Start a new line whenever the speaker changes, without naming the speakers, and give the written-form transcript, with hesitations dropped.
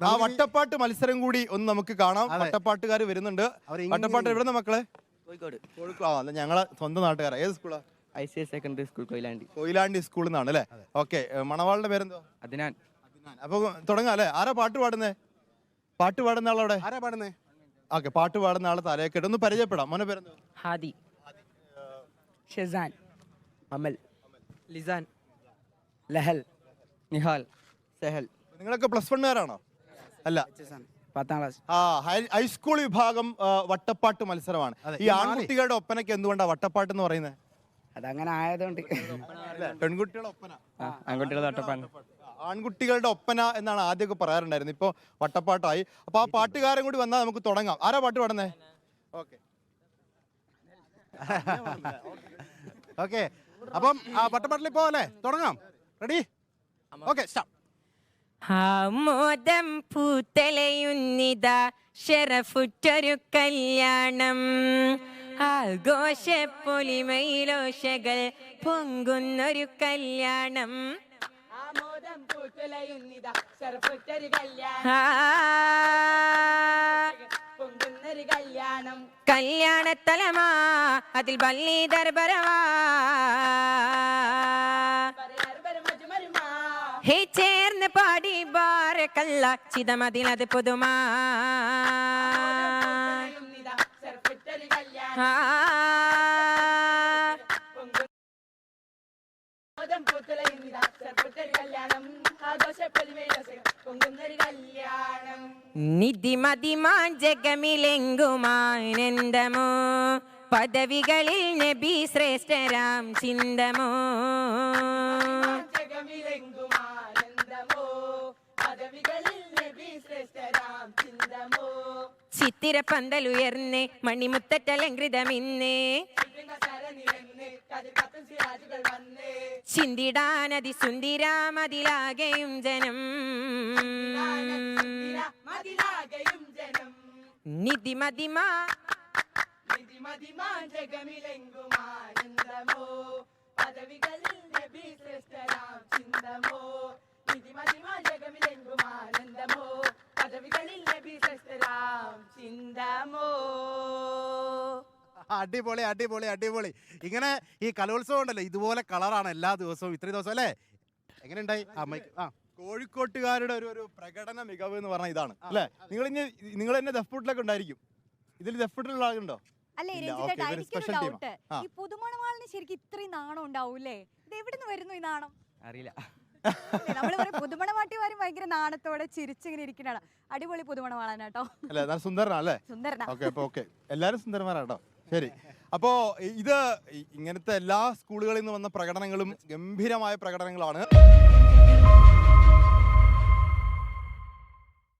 ആ വട്ടപ്പാട്ട് മത്സരം കൂടി ഒന്ന് നമുക്ക് കാണാം. വട്ടപ്പാട്ടുകാർ വരുന്നുണ്ട്. വട്ടപ്പാട്ട് എവിടുന്ന മക്കളെ?
കോഴിക്കോട്.
കോഴിക്കോട്. ഞങ്ങളെ സ്വന്തം നാട്ടുകാരാ. ഏത് സ്കൂളാ?
ICS secondary school Koyilandy.
Koyilandy സ്കൂളിൽ നിന്നാണ് അല്ലേ? ഓക്കെ. മണവാളുടെ പേരെന്തോ?
അദ്നാൻ.
അപ്പൊ തുടങ്ങാം അല്ലേ? ആരാ പാട്ട് പാടുന്നേ? പാട്ട് പാടുന്ന ആളവിടെ
ആരാ പാടുന്നേ?
ഓക്കെ. പാട്ട് പാടുന്ന ആളെ തലയൊക്കെ ഒന്ന് പരിചയപ്പെടാം. മോനെ പേരെന്തോ?
ഹാദി. ഷെസാൻ. അമൽ. ലിസാൻ. ലഹൽ. നിഹാൽ. സെഹൽ.
നിങ്ങളൊക്കെ +1കാരാണോ? അല്ല,
10ാം ക്ലാസ്.
ഹൈസ്കൂൾ വിഭാഗം വട്ടപ്പാട്ട് മത്സരമാണ്. ഈ ആൺകുട്ടികളുടെ ഒപ്പനയ്ക്ക് എന്തുകൊണ്ടാ വട്ടപ്പാട്ട് എന്ന് പറയുന്നത്?
അതങ്ങനെ ആയതുകൊണ്ട്.
പെൺകുട്ടികളുടെ ഒപ്പന,
ആൺകുട്ടികളുടെ വട്ടപ്പാട്ട്.
ആൺകുട്ടികളുടെ ഒപ്പന എന്നാണ് ആദ്യമൊക്കെ പറയാറുണ്ടായിരുന്നു. ഇപ്പൊ വട്ടപ്പാട്ടായി. അപ്പൊ ആ പാട്ടുകാരൻ കൂടി വന്നാൽ നമുക്ക് തുടങ്ങാം. ആരാ പാട്ട് പാടുന്നേ? Okay
okay. അപ്പം വട്ടപ്പാട്ടിൽ പോവല്ലേ? തുടങ്ങാം. റെഡി? Okay, start.
ആമോദം പൂത്തലയുന്നിതാ ഷറഫുറ്റൊരു കല്യാണം, ആഘോഷപ്പൊലിമയിലോഷകൾ പൊങ്കുന്നൊരു കല്യാണം.
ആമോദം പൂത്തലയുന്നിതാ ഷറഫുറ്റൊരു കല്യാണം, പൊങ്കുന്നൊരു കല്യാണം.
കല്യാണത്തലമാ അതിൽ ബല്ലി ദർബരവാ, ഹേ ചേർന്ന് പാടി ബാരക്കല്ല ചിതമതിലത് പുതുമാ. നിധിമതിമാ ജഗമിലെങ്കുമാനന്ദമോ, പദവികളിൽ നബി ശ്രേഷ്ഠരാം ചിന്തമോ. ചിത്തിര പന്തലുയർന്ന് മണിമുത്തലങ്കൃതമിന്ന്, ചിന്തിടാനതി സുന്ദിരാമതിലാകെയും ജനം. നിധിമതിമാ
ജഗമിലെങ്കുമാനന്ദമോ, പദവികളിൽ നബി ശ്രേഷ്ഠരാം ചിന്തമോ. നിധിമതിമാ ജഗമിലെങ്കുമാനന്ദമോ, പദവികളിൽ നബി ശ്രേഷ്ഠരാം ചിന്തമോ.
അടിപൊളി അടിപൊളി അടിപൊളി. ഇങ്ങനെ ഈ കലോത്സവം ഉണ്ടല്ലോ, ഇതുപോലെ കളറാണ് എല്ലാ ദിവസവും, ഇത്രയും ദിവസം അല്ലേ? എങ്ങനെയുണ്ടായി?
കോഴിക്കോട്ടുകാരുടെ ഒരു പ്രകടന മികവ് എന്ന് പറഞ്ഞാൽ ഇതാണ് അല്ലേ? നിങ്ങൾ തന്നെ ദഫ്പൂട്ടിലൊക്കെ ഉണ്ടായിരിക്കും. ഇതിൽ ദഫ്പൂട്ടിലുള്ള ആളുണ്ടോ?
അല്ലേ രഞ്ജിത്തേട്ടാ, എനിക്കൊരു ഡൗട്ട്. ഈ പുതുമണവാളിന് ശരിക്കും ഇത്രയും നാണം ഉണ്ടാവൂല്ലേ? ഇത് എവിടുന്ന് വരുന്നു ഈ നാണം?
അറിയില്ല.
നമ്മള് പറയും പുതുമണവാട്ടിമാരും ഭയങ്കര നാണത്തോടെ ചിരിച്ചിങ്ങനെ ഇരിക്കണാണ്. അടിപൊളി പുതുമണവാളാണ് കേട്ടോ.
അല്ലേ? നല്ല സുന്ദരനല്ലേ?
സുന്ദരനാ.
ഓക്കെ. എല്ലാരും സുന്ദരന്മാരാട്ടോ. ശരി. അപ്പോ ഇത് ഇങ്ങനത്തെ എല്ലാ സ്കൂളുകളിൽ നിന്ന് വന്ന പ്രകടനങ്ങളും ഗംഭീരമായ പ്രകടനങ്ങളാണ്.